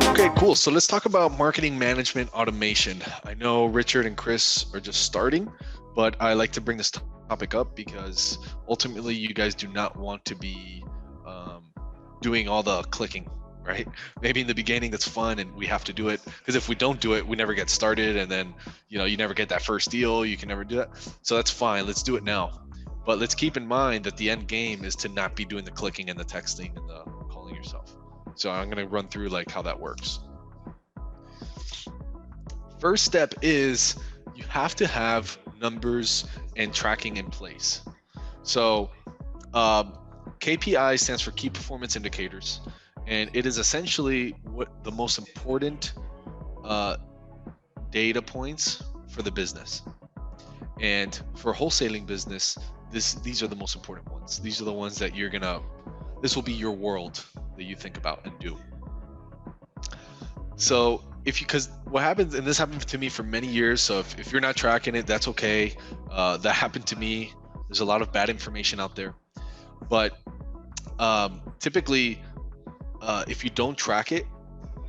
Okay, cool. So let's talk about marketing management automation. I know Richard and Chris are just starting, but I like to bring this topic up because ultimately you guys do not want to be um, doing all the clicking, right? Maybe in the beginning that's fun and we have to do it because if we don't do it, we never get started, and then you never get that first deal. You can never do that. So that's fine. Let's do it now. But let's keep in mind that the end game is to not be doing the clicking and the texting and the calling yourself. So I'm going to run through like how that works. First step is you have to have numbers and tracking in place. So KPI stands for key performance indicators, and it is essentially what the most important data points for the business. And for wholesaling business, these are the most important ones. These are the ones that this will be your world that you think about and do. So because what happens, and this happened to me for many years, so if you're not tracking it, that's okay. That happened to me. There's a lot of bad information out there. But typically, if you don't track it,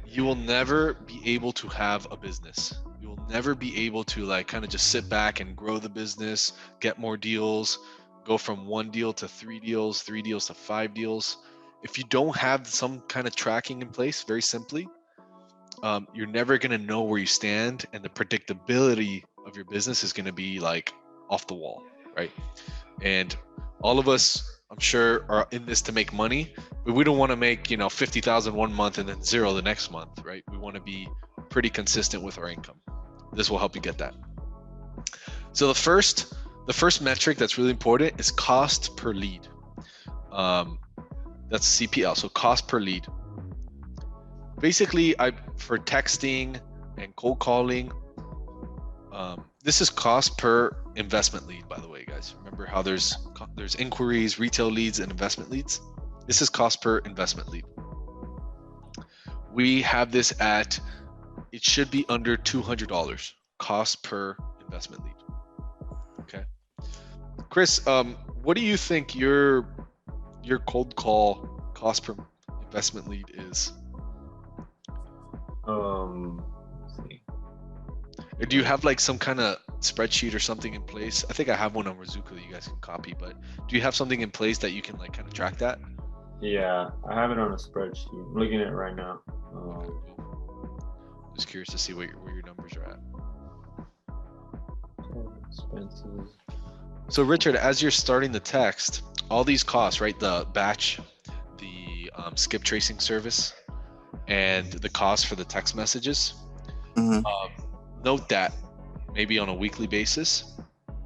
you will never be able to have a business. You will never be able to kind of just sit back and grow the business, get more deals, go from 1 deal to 3 deals, 3 deals to 5 deals. If you don't have some kind of tracking in place, very simply, you're never going to know where you stand, and the predictability of your business is going to be off the wall, right? And all of us, I'm sure, are in this to make money, but we don't want to make 50,000 one month and then 0 the next month, right? We want to be pretty consistent with our income. This will help you get that. So the first metric that's really important is cost per lead. That's CPL, so cost per lead. Basically, for texting and cold calling, this is cost per investment lead, by the way, guys. Remember how there's inquiries, retail leads, and investment leads? This is cost per investment lead. We have this it should be under $200 cost per investment lead. Okay. Chris, what do you think your cold call cost per investment lead is? Let's see. Do you have some kind of spreadsheet or something in place? I think I have one on Razuka that you guys can copy, but do you have something in place that you can kind of track that? Yeah, I have it on a spreadsheet. I'm looking at it right now. Okay, cool. Just curious to see where your numbers are at. Expenses. So Richard, as you're starting the text, all these costs, right? The batch, the skip tracing service, and the cost for the text messages. Mm-hmm. Note that maybe on a weekly basis,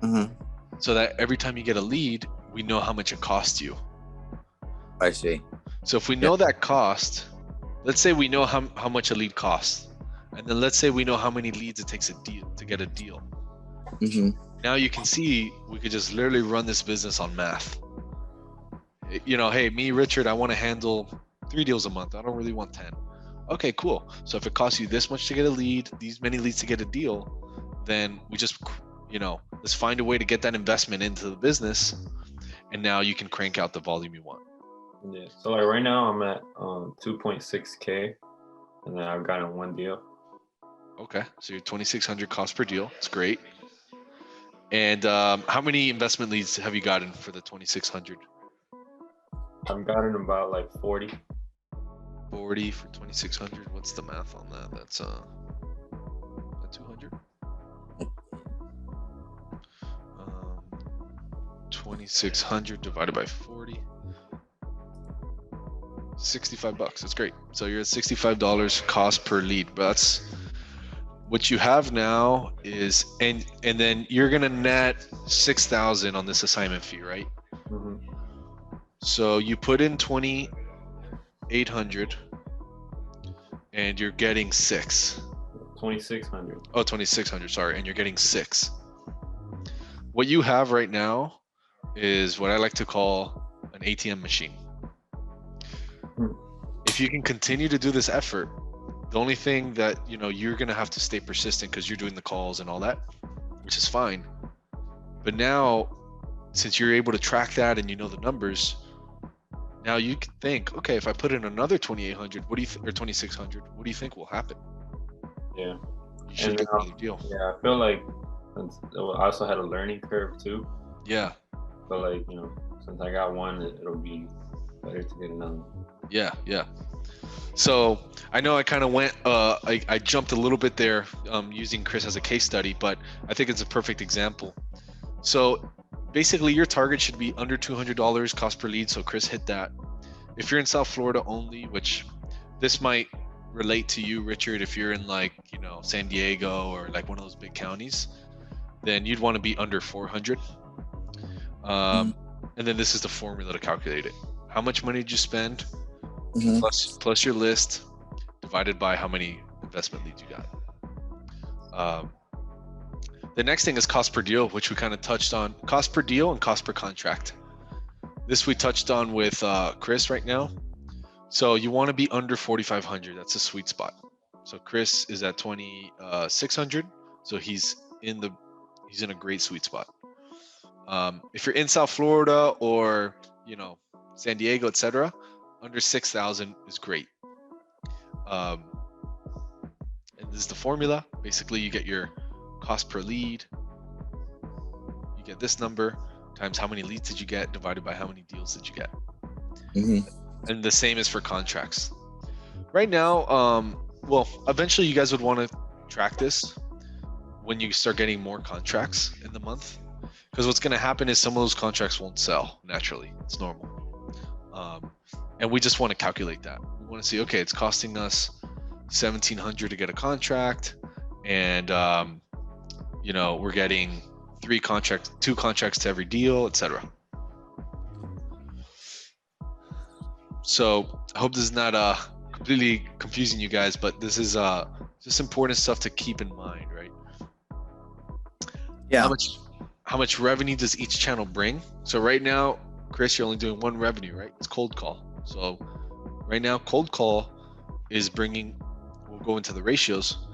Mm-hmm. so that every time you get a lead, we know how much it costs you. I see. So if we know that cost, let's say we know how much a lead costs, and then let's say we know how many leads it takes to get a deal. Mm-hmm. Now you can see we could just literally run this business on math. Hey, me, Richard, I want to handle 3 deals a month. I don't really want 10. Okay, cool. So if it costs you this much to get a lead, these many leads to get a deal, then we just, let's find a way to get that investment into the business, and now you can crank out the volume you want. Yeah. So right now I'm at 2.6K, and then I've gotten 1 deal. Okay, so you're 2,600 cost per deal. It's great. And how many investment leads have you gotten for the 2,600? I've gotten about 40. 40 for 2,600. What's the math on that? That's 200. 2,600 divided by 40. $65. That's great. So you're at $65 cost per lead. But that's what you have now is, and then you're gonna net 6,000 on this assignment fee, right? Mm-hmm. So you put in 2,800, and you're getting 6. 2,600. Oh, 2,600. Sorry, and you're getting 6. What you have right now is what I like to call an ATM machine. If you can continue to do this effort, the only thing that you're gonna have to stay persistent because you're doing the calls and all that, which is fine. But now, since you're able to track that and you know the numbers, Now you can think, okay, if I put in another 2,800, what do you or 2,600? What do you think will happen? Yeah. You should And get another deal. yeah, I feel like I also had a learning curve too. Yeah. But like, you know, since I got one, it'll be better to get another one. Yeah. Yeah. So I know I kind of went, I jumped a little bit there using Chris as a case study, but I think it's a perfect example. So basically your target should be under $200 cost per lead. So Chris hit that. If you're in South Florida only, which this might relate to you, Richard, if you're in like, you know, San Diego or like one of those big counties, then you'd want to be under 400. And then this is the formula to calculate it. How much money did you spend plus your list divided by how many investment leads you got. The next thing is cost per deal, which we kind of touched on. Cost per deal and cost per contract. This we touched on with Chris right now. So you want to be under 4,500. That's a sweet spot. So Chris is at 2,600. So he's in a great sweet spot. If you're in South Florida or, you know, San Diego, etc., under 6,000 is great. And this is the formula. Basically, you get your cost per lead. You get this number times how many leads did you get divided by how many deals did you get. And the same is for contracts. Right now, well, eventually you guys would want to track this when you start getting more contracts in the month, because what's going to happen is some of those contracts won't sell naturally. It's normal. And we just want to calculate that. We want to see, okay, it's costing us $1,700 to get a contract, and you know, we're getting 2 contracts to every deal, etc. So I hope this is not completely confusing you guys, but this is just important stuff to keep in mind, right? Yeah. How much revenue does each channel bring? So right now, Chris, you're only doing one revenue, right? It's cold call. So right now, cold call is bringing, we'll go into the ratios.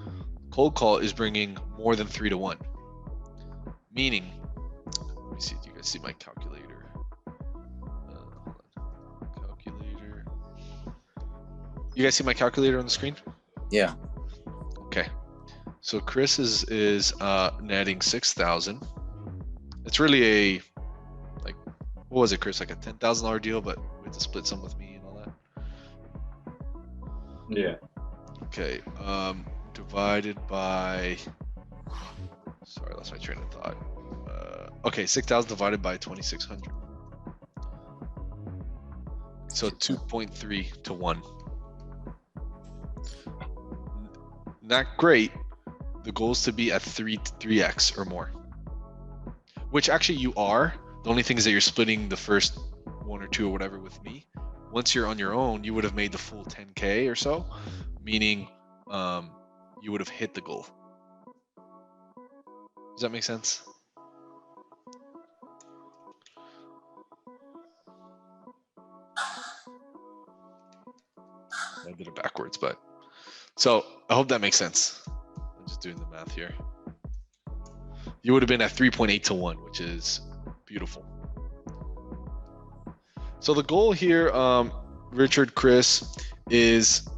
Cold call is bringing more than 3 to 1. Meaning, let me see if you guys see my calculator. Calculator. You guys see my calculator on the screen? Yeah. Okay. So Chris is netting 6,000. It's really a, like, what was it, Chris? Like a $10,000 deal, but we had to split some with me and all that. Yeah. Okay. Divided by. Sorry, I lost my train of thought. Okay, 6,000 divided by 2,600. So 2.3 to 1. Not great. The goal is to be at 3x or more. Which actually you are. The only thing is that you're splitting the first 1 or 2 or whatever with me. Once you're on your own, you would have made the full 10K or so, meaning you would have hit the goal. Does that make sense? I did it backwards, but so I hope that makes sense. I'm just doing the math here. You would have been at 3.8 to 1, which is beautiful. So the goal here, Richard, Chris, is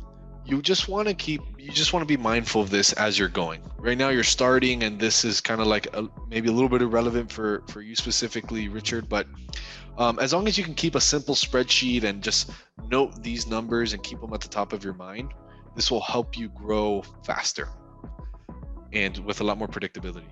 you just want to be mindful of this as you're going. Right now you're starting, and this is kind of like maybe a little bit irrelevant for you specifically, Richard, but as long as you can keep a simple spreadsheet and just note these numbers and keep them at the top of your mind, this will help you grow faster and with a lot more predictability.